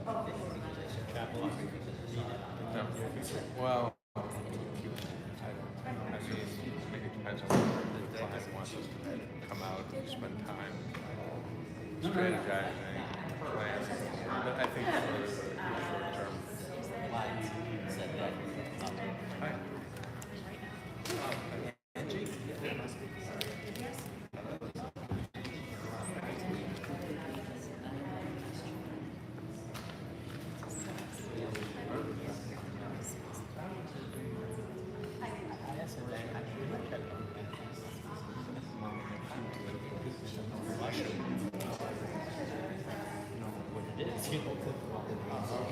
No. Well, I mean, it depends on what the client wants us to come out and spend time strategizing, planning. But I think for the short term, I,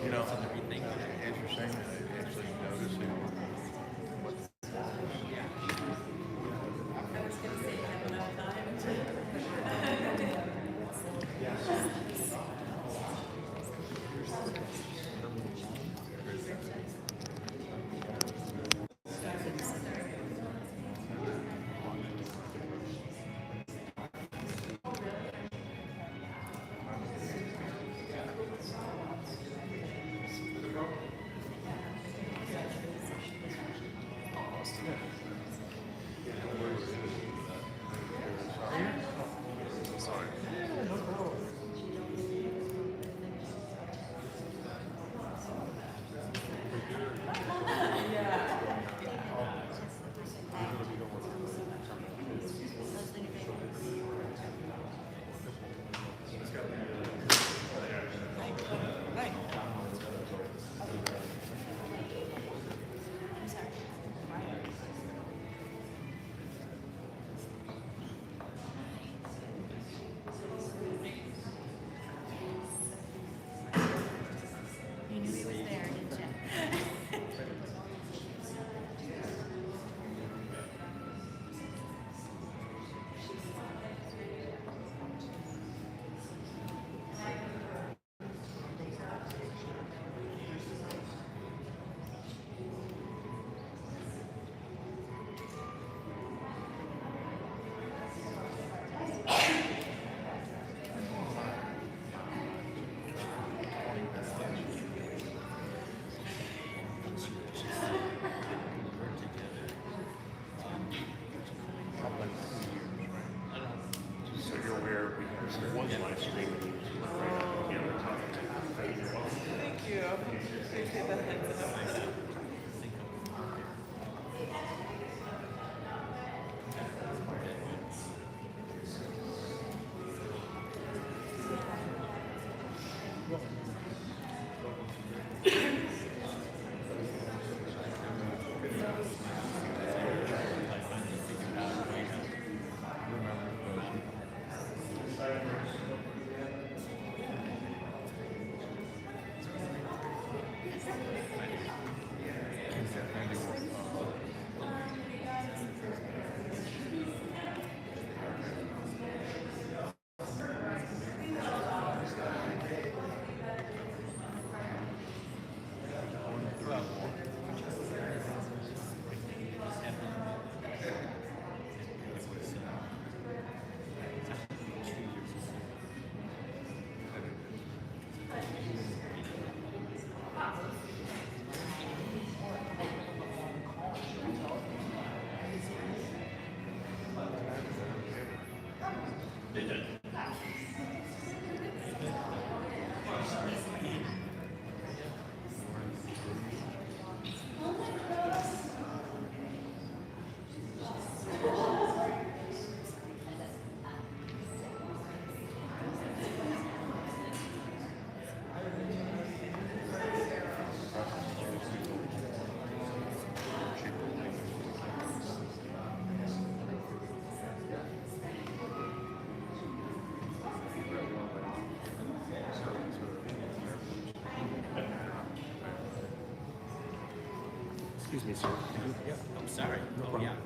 you know, interesting. I actually noticing what You knew he was there, didn't you? so you're aware we was live streaming right up together talking to Thank you. Appreciate the heads up. Excuse me, sir. Yeah. I'm sorry. No Oh, problem. yeah.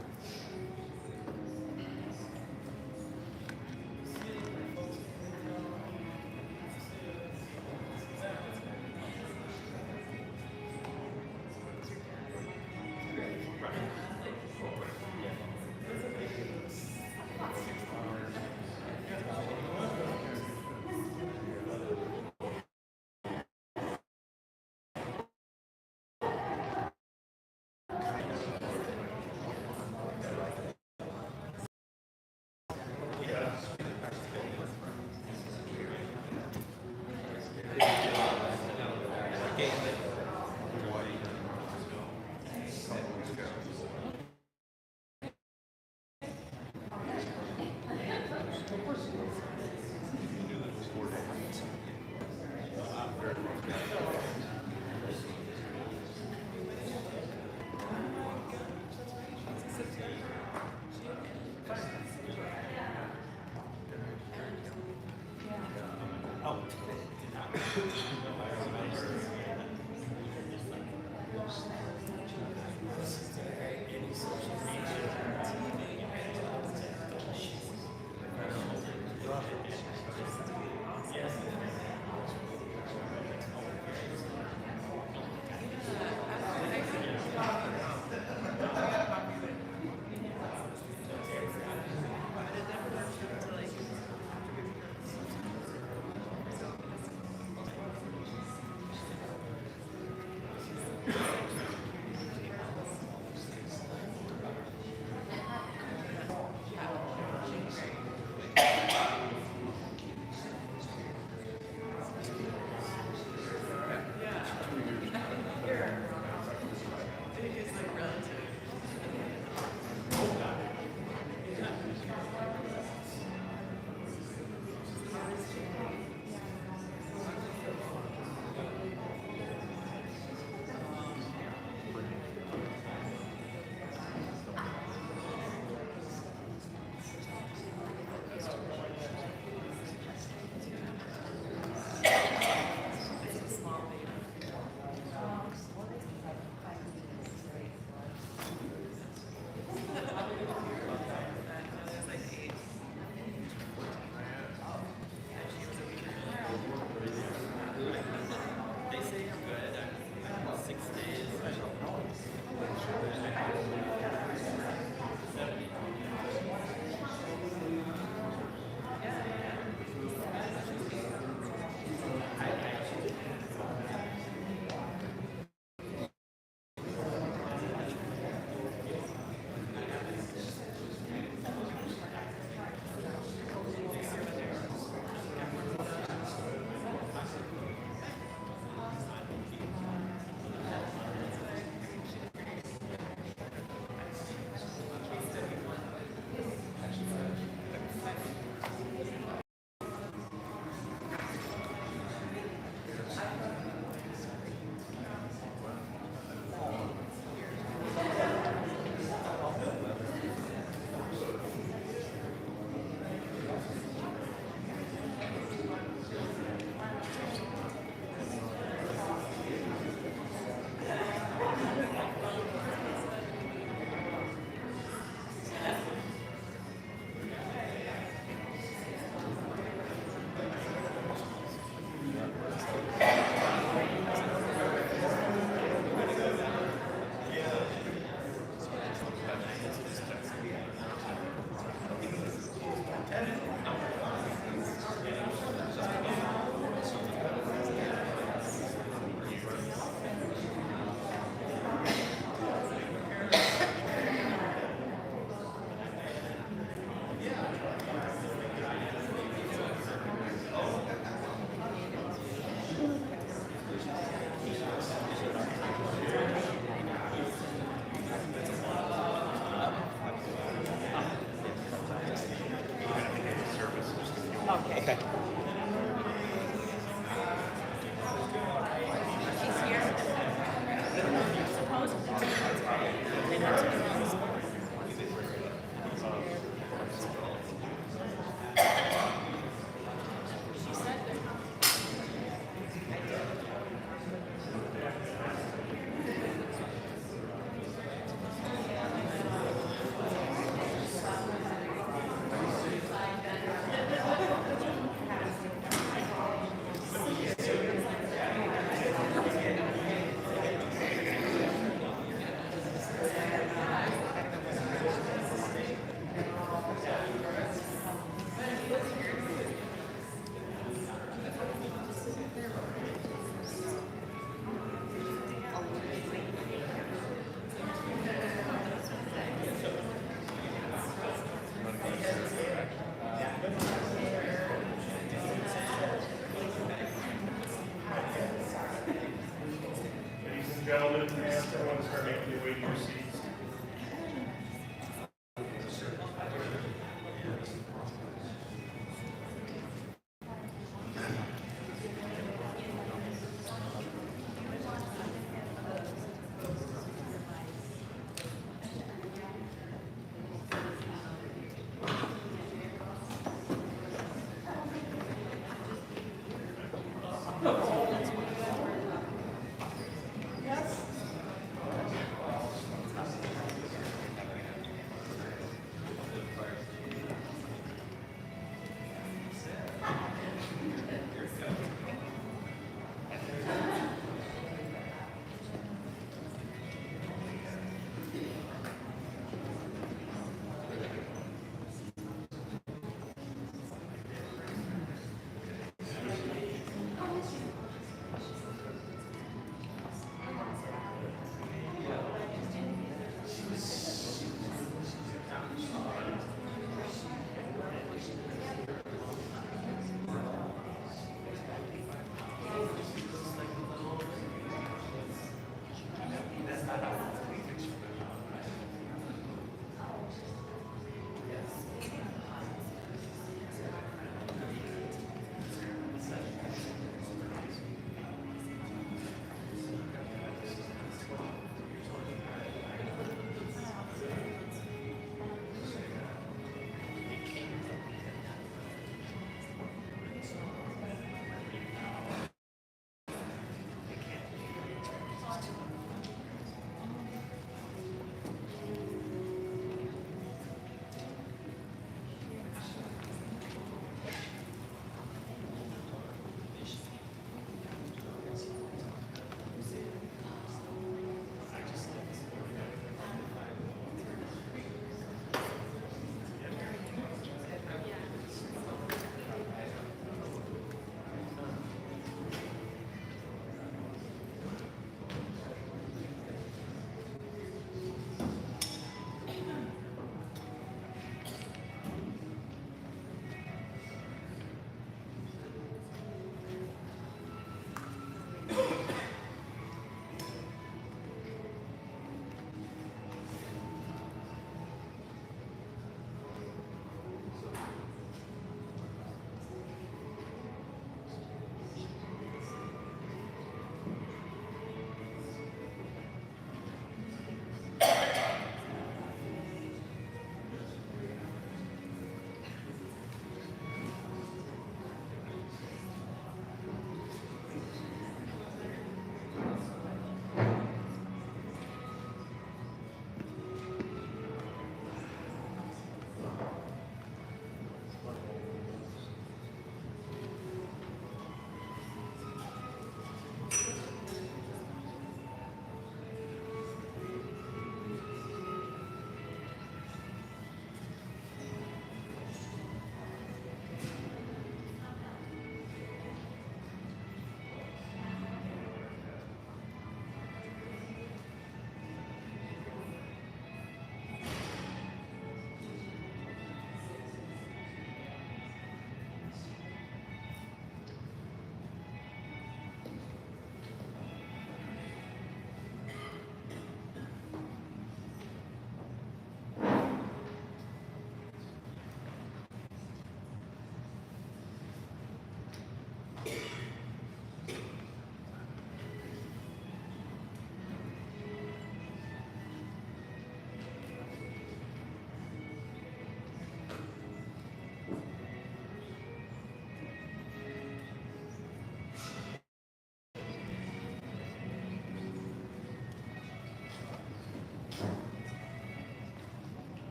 Gentlemen, please, everyone start making your way to your seats.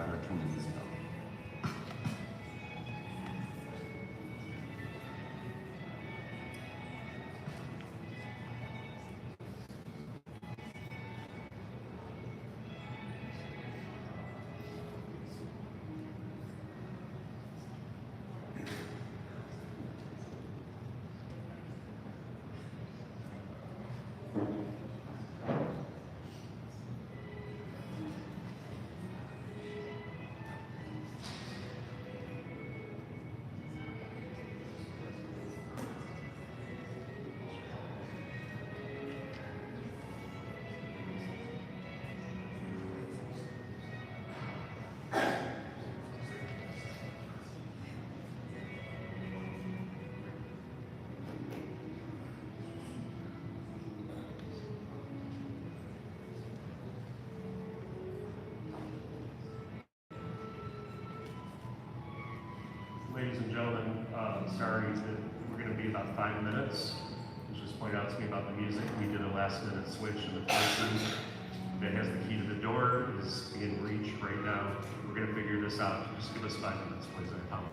our communities go. Ladies and gentlemen, sorry that we're going to be about 5 minutes. It was just pointed out to me about the music. We did a last minute switch, and the person that has the key to the door is being reached right now. We're going to figure this out. Just give us 5 minutes, please. I apologize.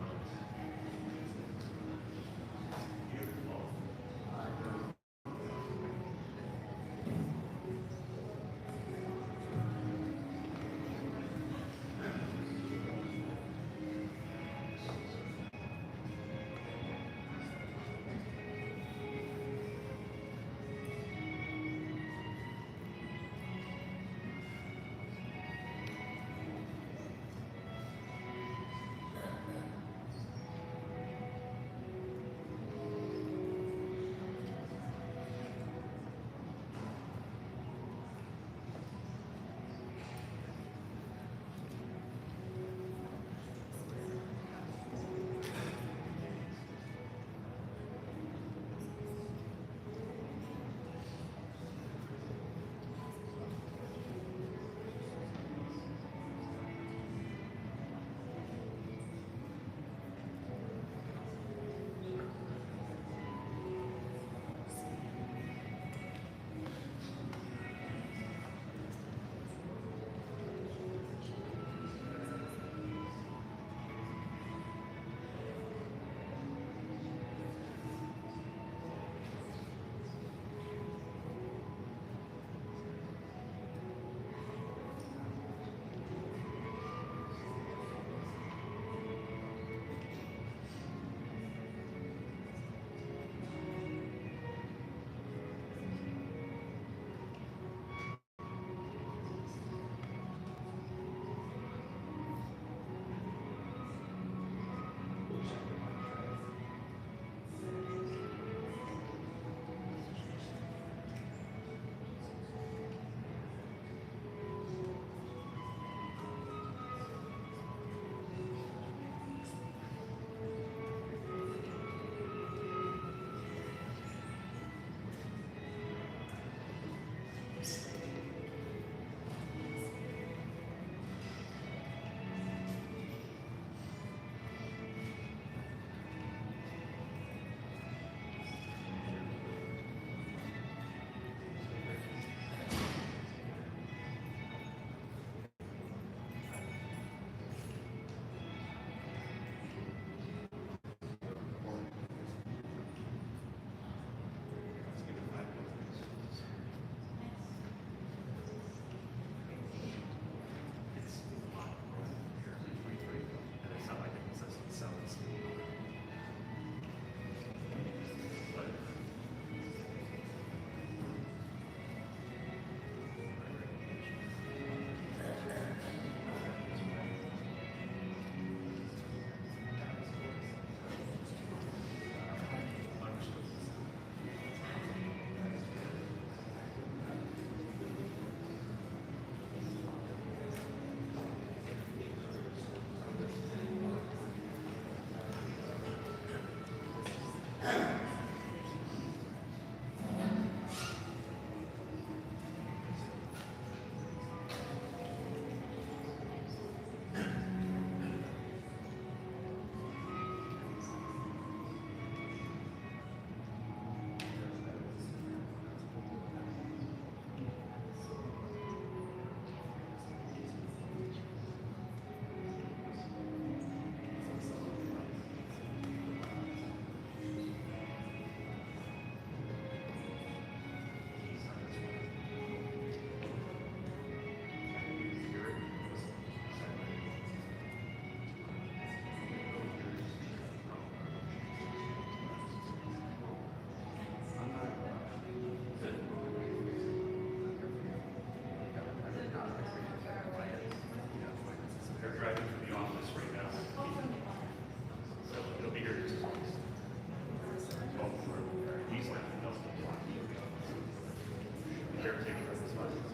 caretaker of this month.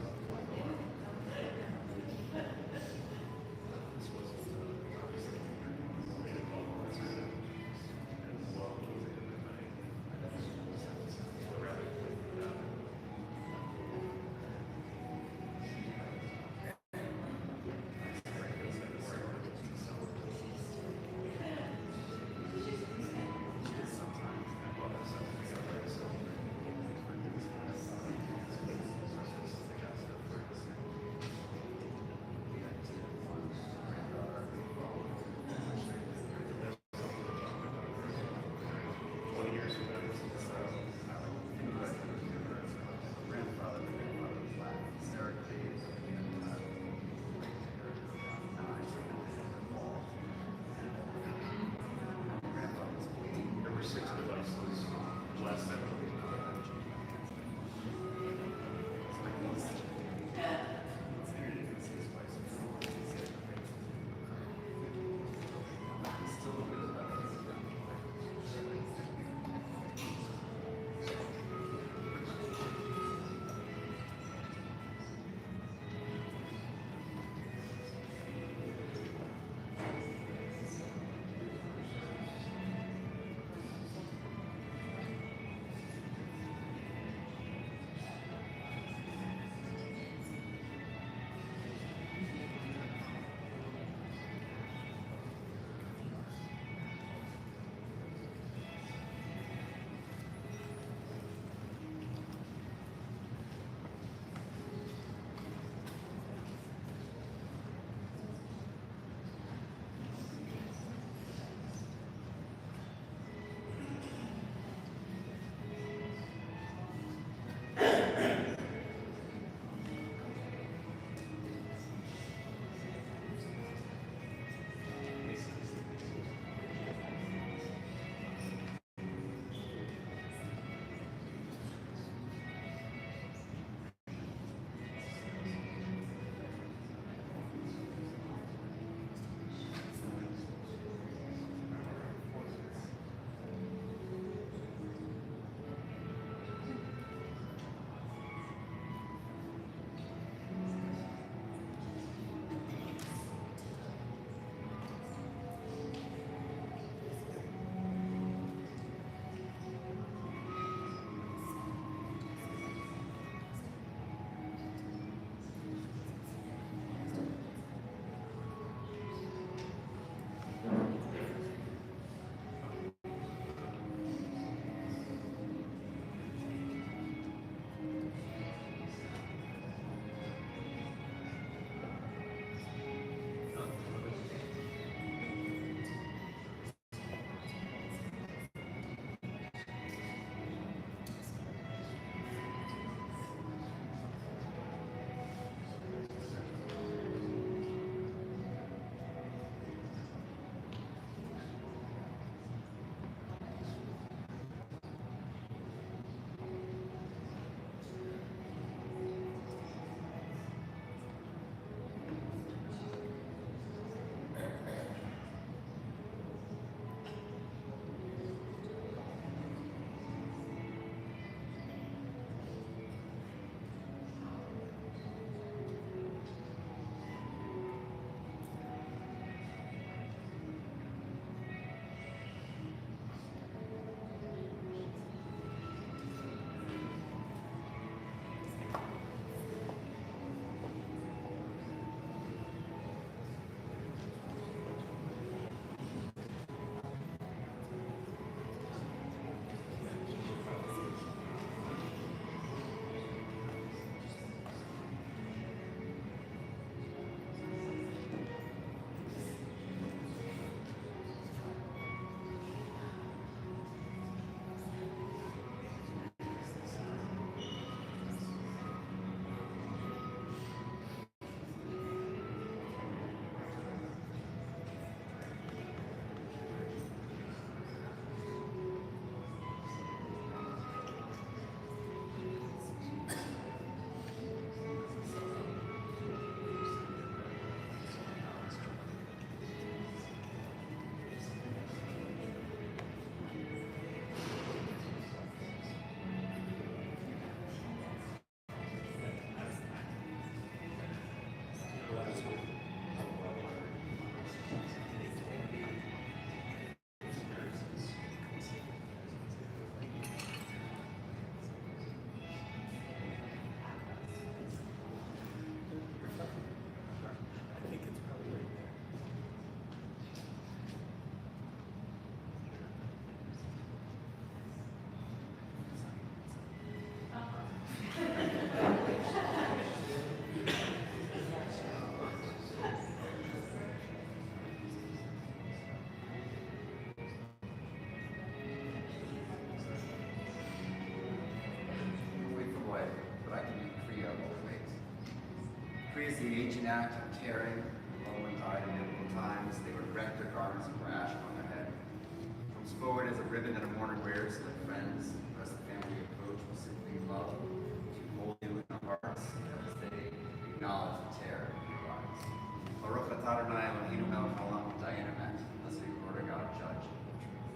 against the ancient act of tearing. The Roman died in biblical times. They would wreck their garments and wear ash on their head. Comes forward as a ribbon that a mourner wears to their friends. The rest of the family approach with simply love to hold you in their hearts as they acknowledge the tear in their lives. Baruch atah Adonai Eloheinu melech haolam dayan emet. Blessed be the Lord our God, judge of the truth.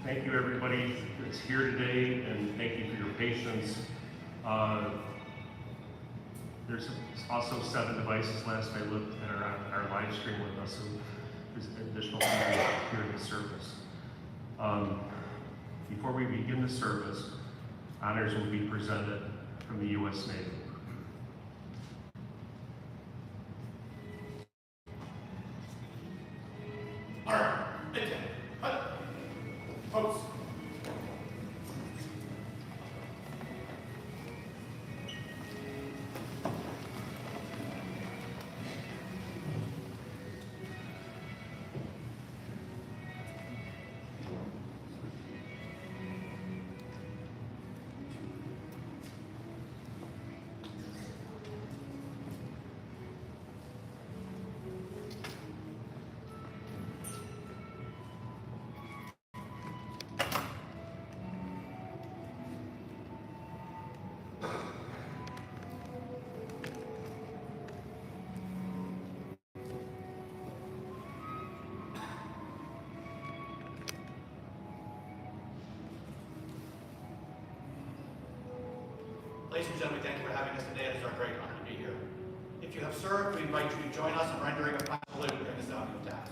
Thank you, everybody that's here today, and thank you for your patience. There's also 7 devices last I looked that are on our live stream with us, so there's additional people here in the service. Before we begin the service, honors will be presented from the U.S. Navy. Ladies and gentlemen, thank you for having us today. It is our great honor to be here. If you have served, we invite you to join us in rendering a final salute during the sounding of taps.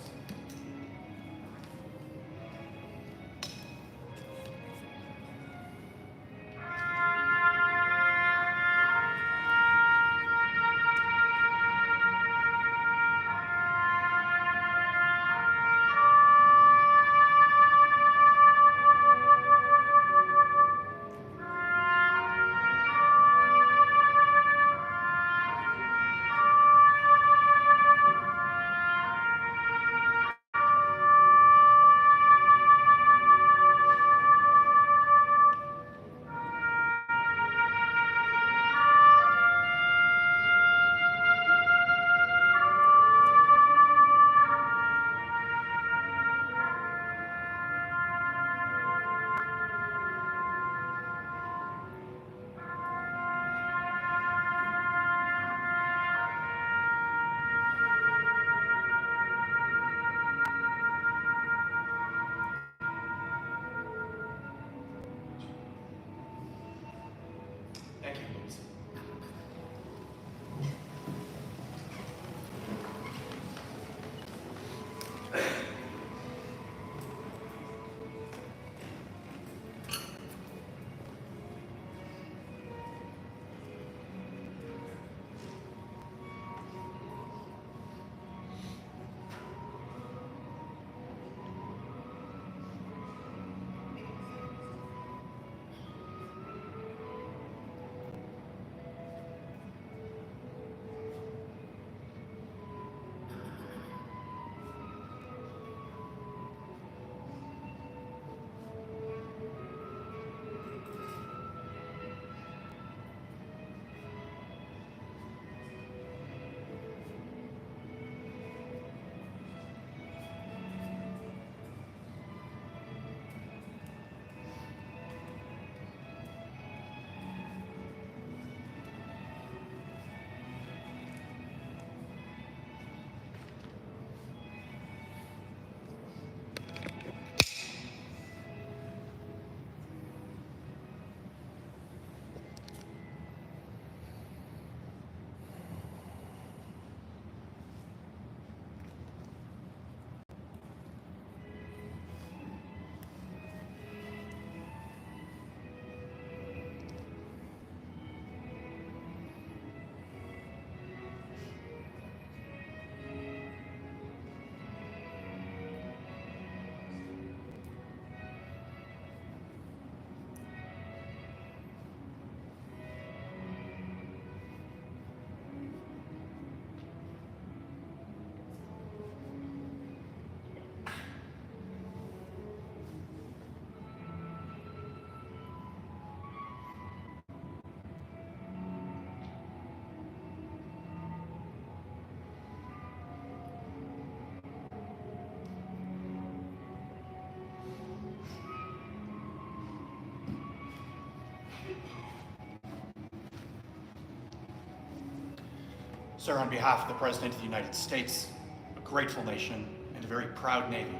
Sir, on behalf of the President of the United States, a grateful nation, and a very proud Navy,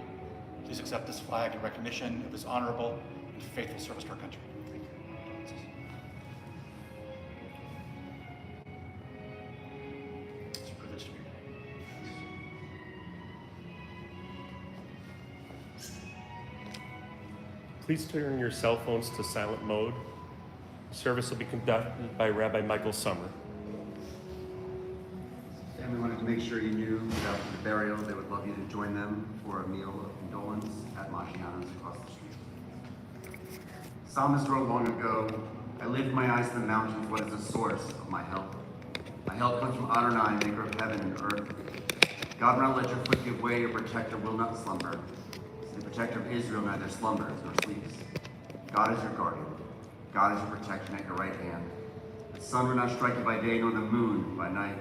please accept this flag in recognition of his honorable and faithful service to our country. It's a privilege to be here. Please turn your cell phones to silent mode. Service will be conducted by Rabbi Michael Sommer. Family wanted to make sure you knew that after the burial, they would love you to join them for a meal of condolence at Maggiano's across the street. Psalmist wrote long ago, I lift my eyes to the mountains, what is the source of my help? My help comes from Adonai, maker of heaven and earth. God will not let your foot give way, your protector will not slumber. The protector of Israel neither slumbers nor sleeps. God is your guardian. God is your protection at your right hand. The sun will not strike you by day, nor the moon by night.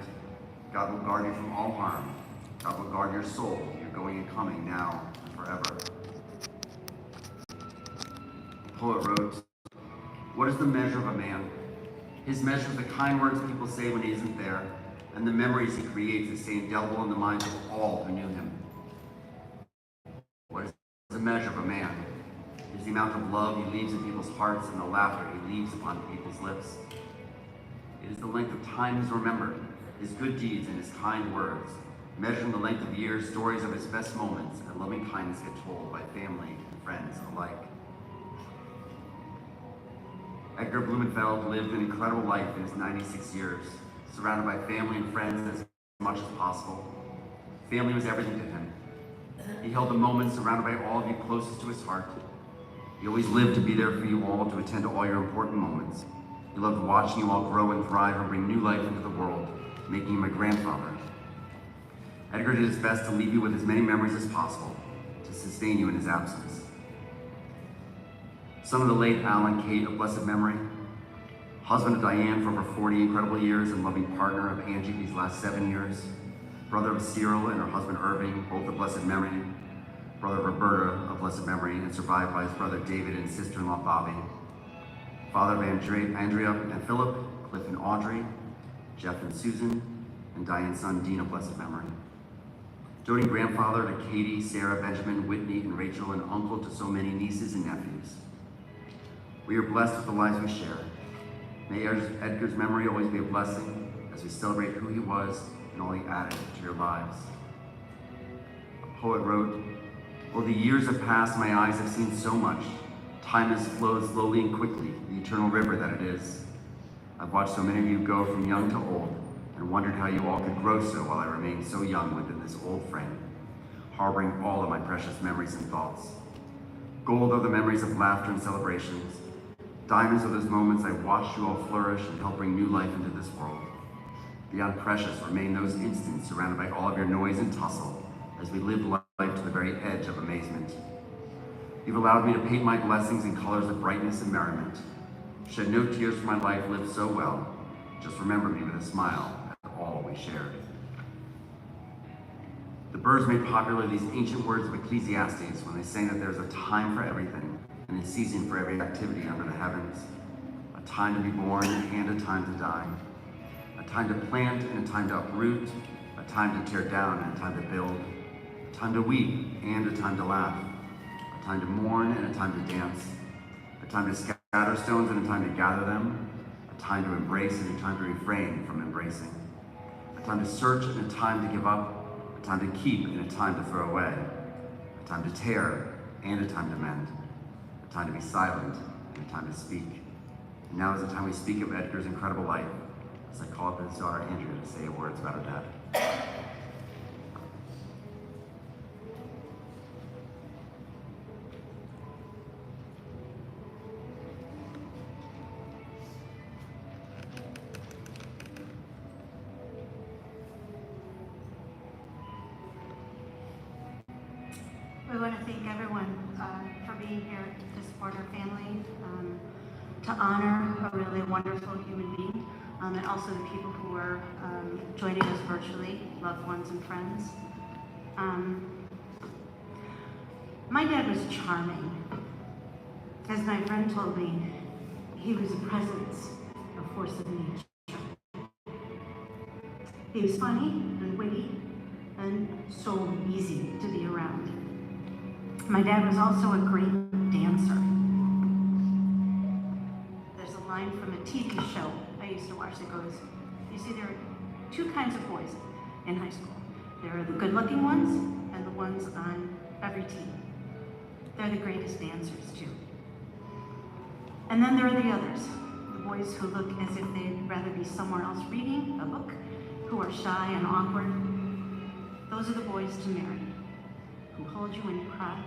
God will guard you from all harm. God will guard your soul, your going and coming, now and forever. The poet wrote, what is the measure of a man? His measure is the kind words people say when he isn't there, and the memories he creates that stay indelible in the minds of all who knew him. What is the measure of a man? It is the amount of love he leaves in people's hearts and the laughter he leaves upon people's lips. It is the length of time he's remembered, his good deeds and his kind words, measuring the length of years, stories of his best moments and loving kindness get told by family and friends alike. Edgar Blumenfeld lived an incredible life in his 96 years, surrounded by family and friends as much as possible. Family was everything to him. He held the moments surrounded by all of you closest to his heart. He always lived to be there for you all, to attend to all your important moments. He loved watching you all grow and thrive and bring new life into the world, making him a grandfather. Edgar did his best to leave you with as many memories as possible, to sustain you in his absence. Son of the late Alan Kate of blessed memory, husband of Diane for over 40 incredible years and loving partner of Angie these last 7 years, brother of Cyril and her husband Irving, both of blessed memory, brother of Roberta of blessed memory and survived by his brother David and sister-in-law Bobby, father of Andrea and Philip, Cliff and Audrey, Jeff and Susan, and Diane's son Dean of blessed memory. Doting grandfather to Katie, Sarah, Benjamin, Whitney, and Rachel, and uncle to so many nieces and nephews. We are blessed with the lives we share. May Edgar's memory always be a blessing as we celebrate who he was and all he added to your lives. A poet wrote, "Oh, the years have passed, my eyes have seen so much. Time has flowed slowly and quickly, the eternal river that it is. I've watched so many of you go from young to old and wondered how you all could grow so while I remained so young within this old frame, harboring all of my precious memories and thoughts. Gold are the memories of laughter and celebrations. Diamonds are those moments I watched you all flourish and help bring new life into this world. Beyond precious remain those instants surrounded by all of your noise and tussle as we live life to the very edge of amazement. You've allowed me to paint my blessings in colors of brightness and merriment. Shed no tears for my life lived so well. Just remember me with a smile at all we shared." The Birds made popular these ancient words of Ecclesiastes when they sang that there's a time for everything and a season for every activity under the heavens. A time to be born and a time to die. A time to plant and a time to uproot. A time to tear down and a time to build. A time to weep and a time to laugh. A time to mourn and a time to dance. A time to scatter stones and a time to gather them. A time to embrace and a time to refrain from embracing. A time to search and a time to give up. A time to keep and a time to throw away. A time to tear and a time to mend. A time to be silent and a time to speak. And now is the time we speak of Edgar's incredible life, as I call up his daughter Andrea to say words about her dad. We want to thank everyone for being here to support our family, to honor a really wonderful human being, and also the people who are joining us virtually, loved ones and friends. My dad was charming. As my friend told me, he was a presence, a force of nature. He was funny and witty and so easy to be around. My dad was also a great dancer. There's a line from a TV show I used to watch that goes, you see, there are two kinds of boys in high school. There are the good-looking ones and the ones on every team. They're the greatest dancers, too. And then there are the others, the boys who look as if they'd rather be somewhere else reading a book, who are shy and awkward. Those are the boys to marry, who hold you when you cry,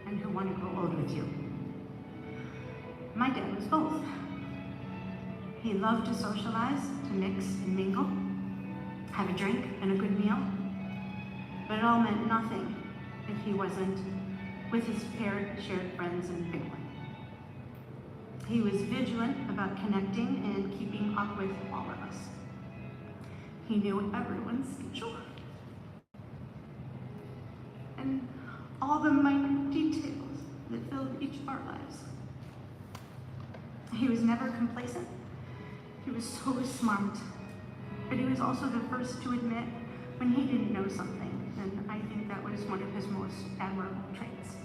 and who want to grow old with you. My dad was both. He loved to socialize, to mix and mingle, have a drink and a good meal, but it all meant nothing if he wasn't with his shared friends and family. He was vigilant about connecting and keeping up with all of us. He knew everyone's schedule and all the minor details that filled each of our lives. He was never complacent. He was so smart, but he was also the first to admit when he didn't know something, and I think that was one of his most admirable traits.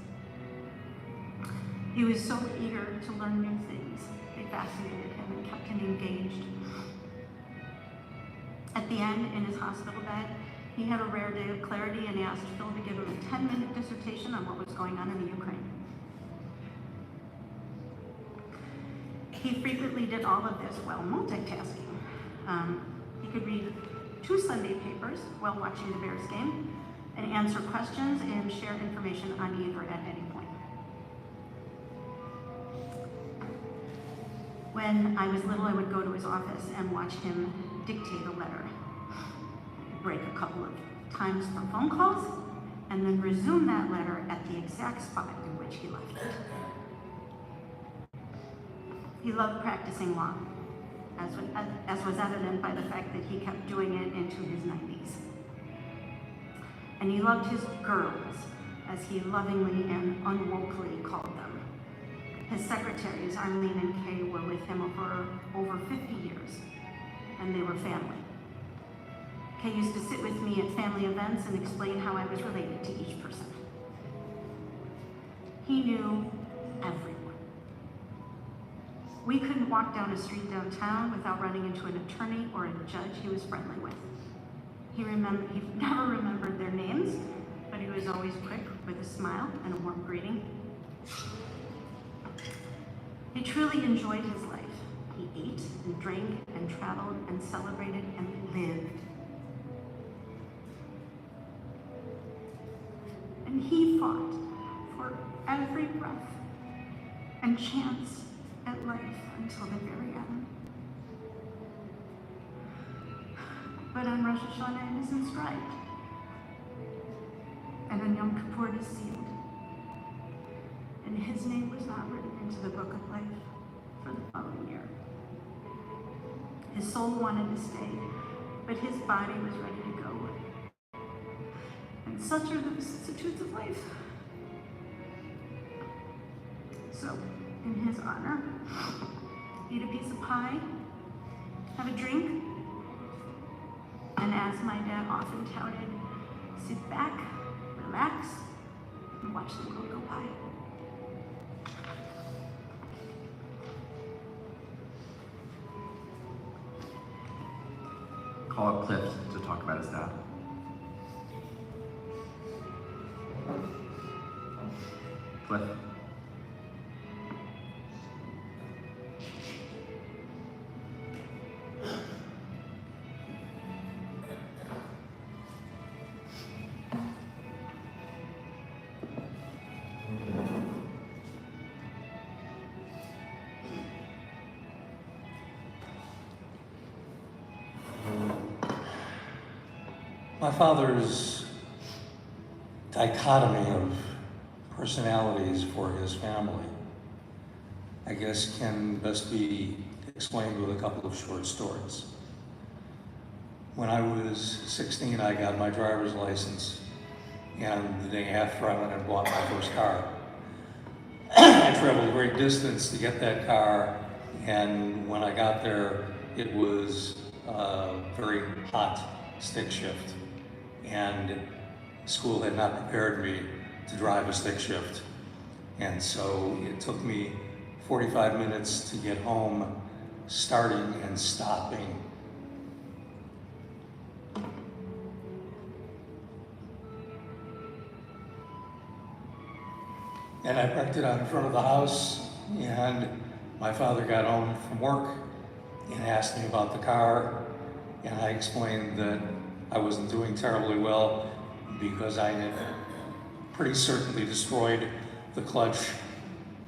He was so eager to learn new things. They fascinated him and kept him engaged. At the end, in his hospital bed, he had a rare day of clarity and he asked Phil to give him a 10-minute dissertation on what was going on in the Ukraine. He frequently did all of this while multitasking. He could read 2 Sunday papers while watching the Bears game and answer questions and share information on either at any point. When I was little, I would go to his office and watch him dictate a letter. Break a couple of times for phone calls, and then resume that letter at the exact spot in which he left it. He loved practicing law, as was evident by the fact that he kept doing it into his 90s. And he loved his girls, as he lovingly and unwokely called them. His secretaries, Arlene and Kay, were with him over 50 years, and they were family. Kay used to sit with me at family events and explain how I was related to each person. He knew everyone. We couldn't walk down a street downtown without running into an attorney or a judge he was friendly with. He never remembered their names, but he was always quick with a smile and a warm greeting. He truly enjoyed his life. He ate and drank and traveled and celebrated and lived. And he fought for every breath and chance at life until the very end. But on Rosh Hashanah it is inscribed, and on Yom Kippur it is sealed, and his name was not written into the book of life for the following year. His soul wanted to stay, but his body was ready to go. And such are the vicissitudes of life. So, in his honor, eat a piece of pie, have a drink, and as my dad often touted, sit back, relax, and watch the world go by. Call up Cliff to talk about his dad. Cliff. My father's dichotomy of personalities for his family, I guess, can best be explained with a couple of short stories. When I was 16, I got my driver's license, and the day after I went and bought my first car. I traveled a great distance to get that car, and when I got there, it was a very hot stick shift, and school had not prepared me to drive a stick shift. And so it took me 45 minutes to get home, starting and stopping. And I parked it out in front of the house, and my father got home from work and asked me about the car, and I explained that I wasn't doing terribly well because I had pretty certainly destroyed the clutch,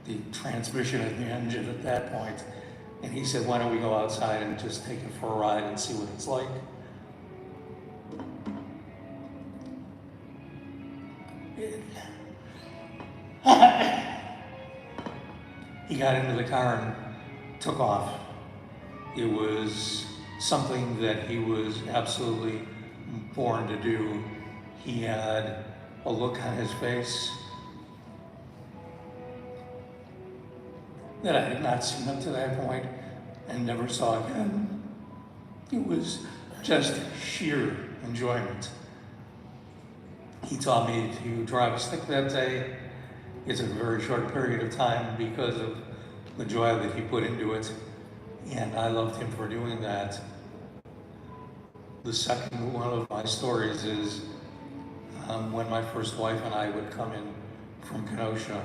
the transmission, and the engine at that point. And he said, why don't we go outside and just take it for a ride and see what it's like? He got into the car and took off. It was something that he was absolutely born to do. He had a look on his face that I had not seen up to that point and never saw again. It was just sheer enjoyment. He taught me to drive a stick that day. It took a very short period of time because of the joy that he put into it, and I loved him for doing that. The second one of my stories is when my first wife and I would come in from Kenosha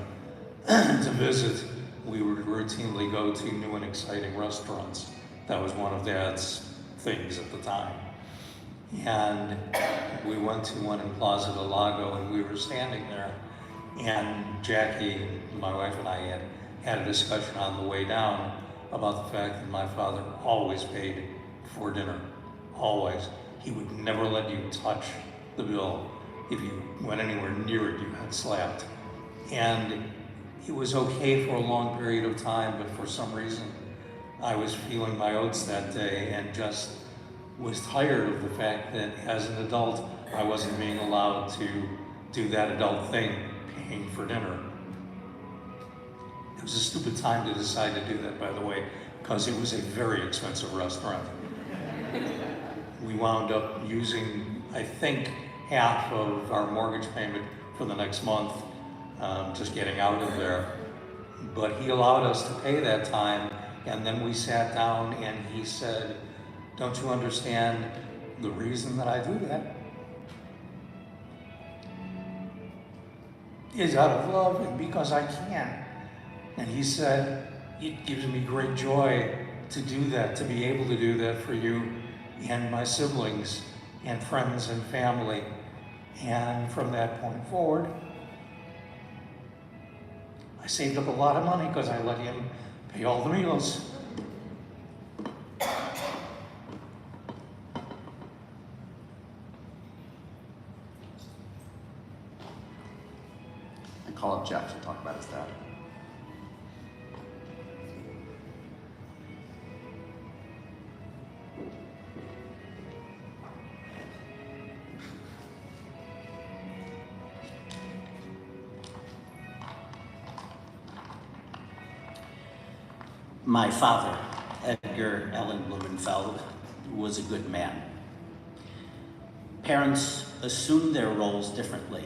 to visit, we would routinely go to new and exciting restaurants. That was one of Dad's things at the time. And we went to one in Plaza del Lago, and we were standing there, and Jackie, my wife, and I had a discussion on the way down about the fact that my father always paid for dinner, always. He would never let you touch the bill. If you went anywhere near it, you got slapped. And it was okay for a long period of time, but for some reason, I was feeling my oats that day and just was tired of the fact that as an adult, I wasn't being allowed to do that adult thing, paying for dinner. It was a stupid time to decide to do that, by the way, because it was a very expensive restaurant. We wound up using, I think, half of our mortgage payment for the next month, just getting out of there. But he allowed us to pay that time, and then we sat down and he said, don't you understand the reason that I do that? Is out of love and because I can. And he said, it gives me great joy to do that, to be able to do that for you and my siblings and friends and family. And from that point forward, I saved up a lot of money because I let him pay all the meals. Call up Jeff to talk about his dad. My father, Edgar Blumenfeld, was a good man. Parents assume their roles differently.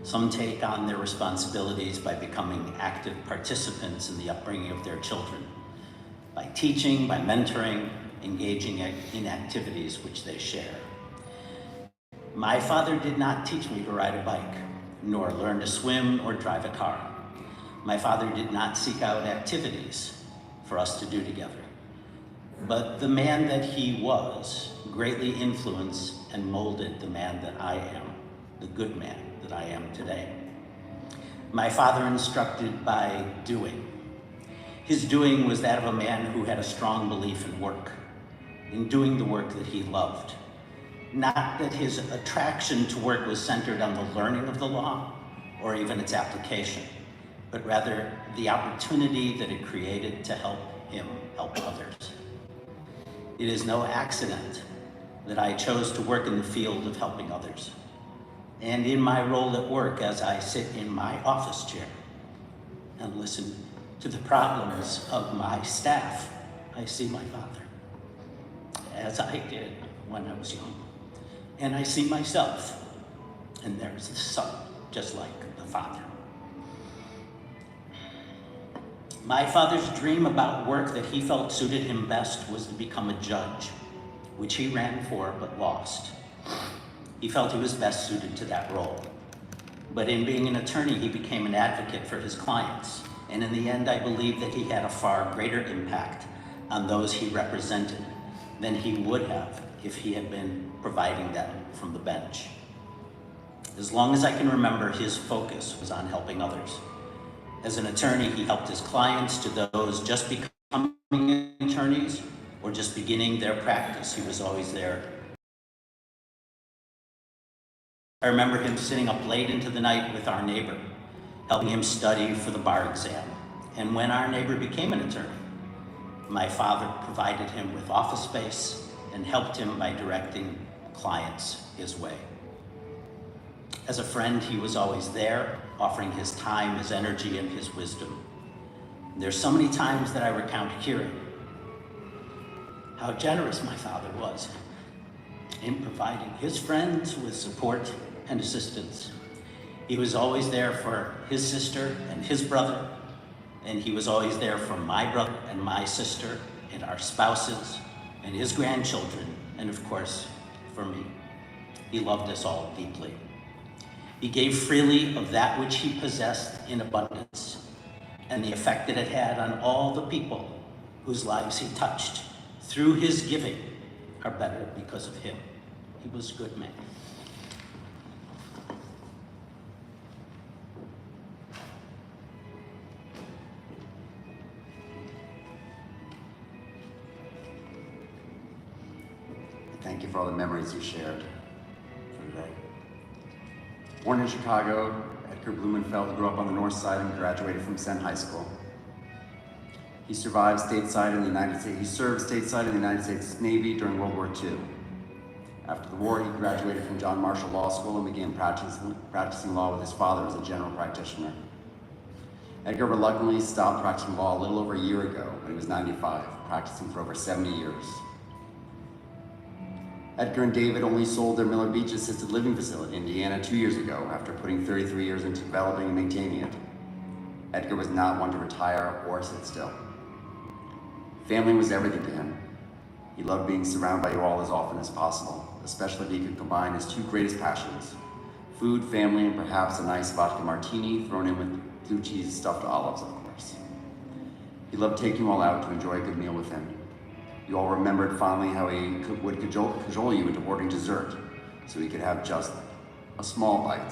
Some take on their responsibilities by becoming active participants in the upbringing of their children, by teaching, by mentoring, engaging in activities which they share. My father did not teach me to ride a bike, nor learn to swim or drive a car. My father did not seek out activities for us to do together. But the man that he was greatly influenced and molded the man that I am, the good man that I am today. My father instructed by doing. His doing was that of a man who had a strong belief in work, in doing the work that he loved. Not that his attraction to work was centered on the learning of the law or even its application, but rather the opportunity that it created to help him help others. It is no accident that I chose to work in the field of helping others. And in my role at work, as I sit in my office chair and listen to the problems of my staff, I see my father. as I did when I was young. And I see myself, and there's the son, just like the father. My father's dream about work that he felt suited him best was to become a judge, which he ran for but lost. He felt he was best suited to that role. But in being an attorney, he became an advocate for his clients. And in the end, I believe that he had a far greater impact on those he represented than he would have if he had been providing them from the bench. As long as I can remember, his focus was on helping others. As an attorney, he helped his clients to those just becoming attorneys or just beginning their practice. He was always there. I remember him sitting up late into the night with our neighbor, helping him study for the bar exam. And when our neighbor became an attorney, my father provided him with office space and helped him by directing clients his way. As a friend, he was always there, offering his time, his energy, and his wisdom. And there's so many times that I recount hearing how generous my father was in providing his friends with support and assistance. He was always there for his sister and his brother, and he was always there for my brother and my sister and our spouses and his grandchildren, and of course, for me. He loved us all deeply. He gave freely of that which he possessed in abundance, and the effect that it had on all the people whose lives he touched through his giving are better because of him. He was a good man. Thank you for all the memories you shared for today. Born in Chicago, Edgar Blumenfeld grew up on the north side and graduated from Senn High School. He served stateside in the United States Navy during World War II. After the war, he graduated from John Marshall Law School and began practicing law with his father as a general practitioner. Edgar reluctantly stopped practicing law a little over a year ago when he was 95, practicing for over 70 years. Edgar and David only sold their Miller Beach assisted living facility in Indiana 2 years ago after putting 33 years into developing and maintaining it. Edgar was not one to retire or sit still. Family was everything to him. He loved being surrounded by you all as often as possible, especially if he could combine his two greatest passions, food, family, and perhaps a nice vodka martini thrown in with blue cheese stuffed olives, of course. He loved taking you all out to enjoy a good meal with him. You all remembered fondly how he would cajole you into ordering dessert so he could have just a small bite,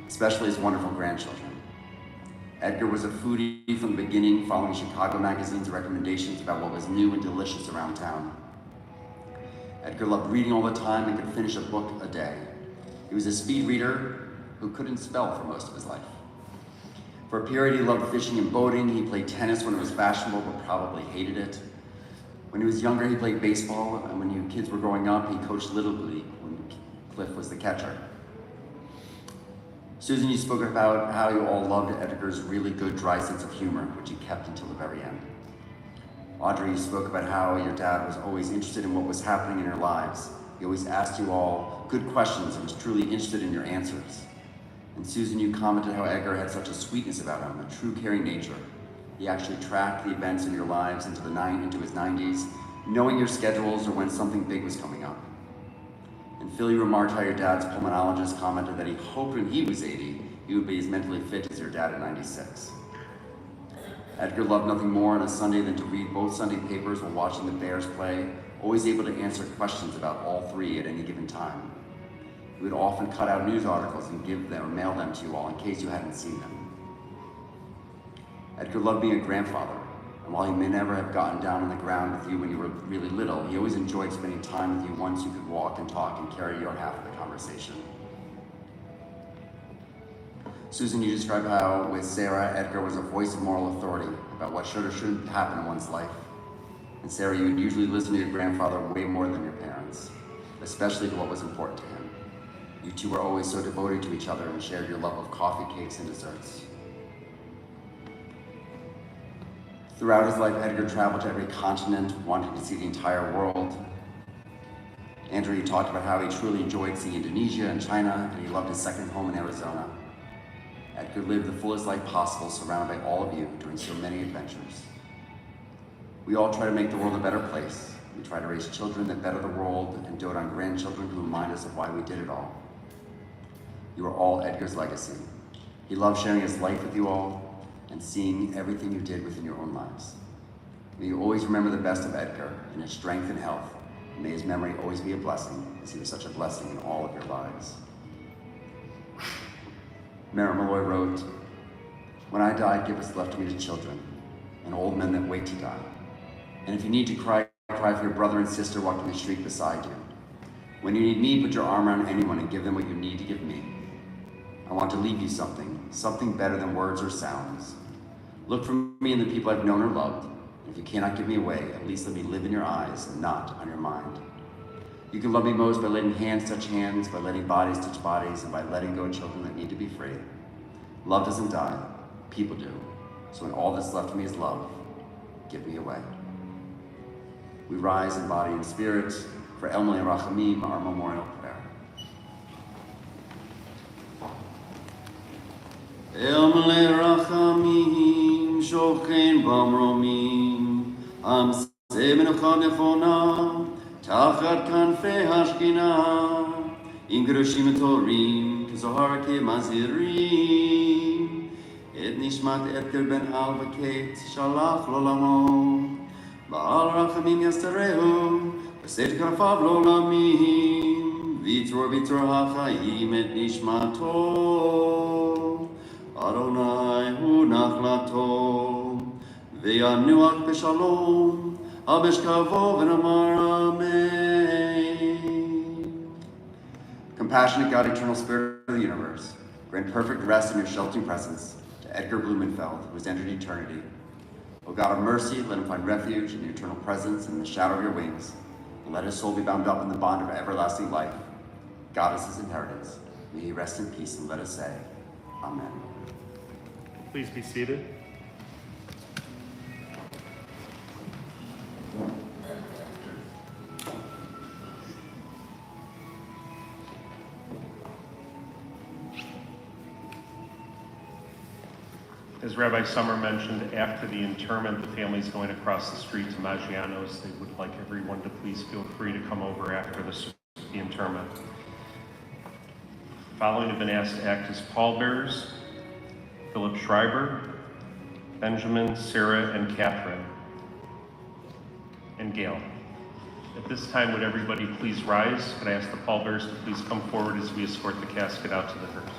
especially his wonderful grandchildren. Edgar was a foodie from the beginning, following Chicago magazine's recommendations about what was new and delicious around town. Edgar loved reading all the time and could finish a book a day. He was a speed reader who couldn't spell for most of his life. For a period, he loved fishing and boating. He played tennis when it was fashionable, but probably hated it. When he was younger, he played baseball, and when you kids were growing up, he coached Little League when Cliff was the catcher. Susan, you spoke about how you all loved Edgar's really good, dry sense of humor, which he kept until the very end. Audrey, you spoke about how your dad was always interested in what was happening in your lives. He always asked you all good questions and was truly interested in your answers. And Susan, you commented how Edgar had such a sweetness about him, a true caring nature. He actually tracked the events in your lives into his 90s, knowing your schedules or when something big was coming up. And Phil, you remarked how your dad's pulmonologist commented that he hoped when he was 80, he would be as mentally fit as your dad at 96. Edgar loved nothing more on a Sunday than to read both Sunday papers while watching the Bears play, always able to answer questions about all three at any given time. He would often cut out news articles and give them or mail them to you all in case you hadn't seen them. Edgar loved being a grandfather, and while he may never have gotten down on the ground with you when you were really little, he always enjoyed spending time with you once you could walk and talk and carry your half of the conversation. Susan, you described how with Sarah, Edgar was a voice of moral authority about what should or shouldn't happen in one's life. And Sarah, you would usually listen to your grandfather way more than your parents, especially to what was important to him. You two were always so devoted to each other and shared your love of coffee, cakes, and desserts. Throughout his life, Edgar traveled to every continent, wanting to see the entire world. Andrew, he talked about how he truly enjoyed seeing Indonesia and China, and he loved his second home in Arizona. Edgar lived the fullest life possible, surrounded by all of you, doing so many adventures. We all try to make the world a better place. We try to raise children that better the world and dote on grandchildren who remind us of why we did it all. You are all Edgar's legacy. He loved sharing his life with you all and seeing everything you did within your own lives. May you always remember the best of Edgar in his strength and health. And may his memory always be a blessing, as he was such a blessing in all of your lives. Merritt Malloy wrote, "When I die, give what's left of me to children and old men that wait to die. And if you need to cry, cry for your brother and sister walking the street beside you. When you need me, put your arm around anyone and give them what you need to give me. I want to leave you something better than words or sounds. Look for me in the people I've known or loved. And if you cannot give me away, at least let me live in your eyes and not on your mind. You can love me most by letting hands touch hands, by letting bodies touch bodies, and by letting go of children that need to be free. Love doesn't die, people do. So when all that's left of me is love, give me away." We rise in body and spirit for Emily and Rachamim, our memorial prayer. Emily Rachamim, Shochein Bamromim, Am Semenachad Nefona, Tachat Kanfei Hashkina, Im Gerushim Torim, Kezohar Mazirim, Et Nishmat Edgar ben Alva Kate, Shalach Lolamo, Baal Rachamim Yastarehu, V'Seit Karfav Lolamim, Vitor HaChaim Et Nishmato, Adonai Hu Nachlato, Ve'yanuach B'Shalom, Abeshkavo V'Namar Amen. Compassionate God, eternal Spirit of the universe, grant perfect rest in your sheltering presence to Edgar Blumenfeld, who has entered eternity. O God of mercy, let him find refuge in your eternal presence and in the shadow of your wings, and let his soul be bound up in the bond of everlasting life. God is his inheritance. May he rest in peace, and let us say, Amen. Please be seated. As Rabbi Summer mentioned, after the interment, the family's going across the street to Maggiano's. They would like everyone to please feel free to come over after the interment. Following have been asked to act as pallbearers: Philip Schreiber, Benjamin, Sarah, and Catherine, and Gail. At this time, would everybody please rise? Could I ask the pallbearers to please come forward as we escort the casket out to the hearse?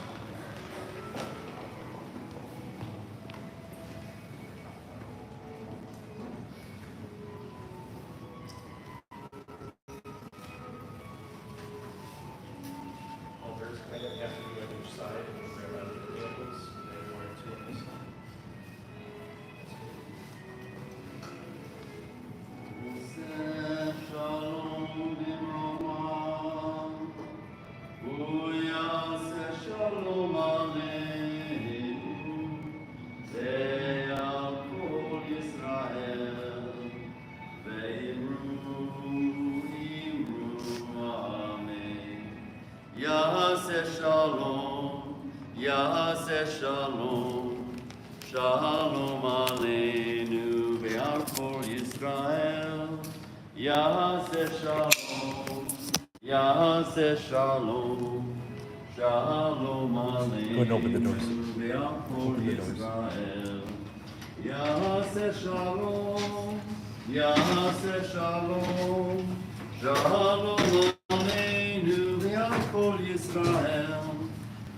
Shalom Aleinu ve'arkol Yisrael. Yaseh shalom, Yaseh shalom, Shalom Aleinu. Go ahead and open the doors. Ve'arkol Yisrael. Yaseh shalom, Yaseh shalom, Shalom Aleinu ve'arkol Yisrael.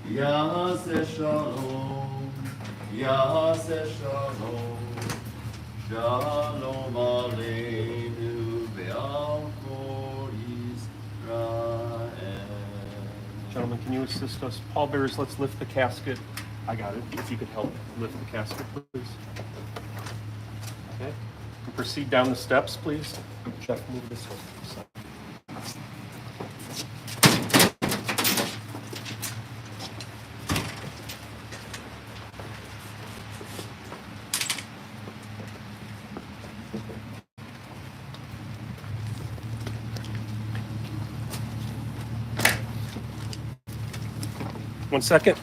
Yaseh shalom, Yaseh shalom, Shalom Aleinu ve'al kol Yisrael. Gentlemen, can you assist us? Pallbearers, let's lift the casket. I got it. If you could help lift the casket, please. Okay. And proceed down the steps, please. Jeff, move this way. 1 second.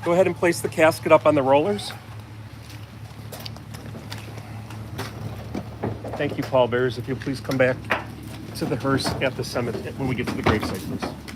Go ahead and place the casket up on the rollers. Thank you, pallbearers. If you'll please come back to the hearse at the cemetery when we get to the gravesite, please.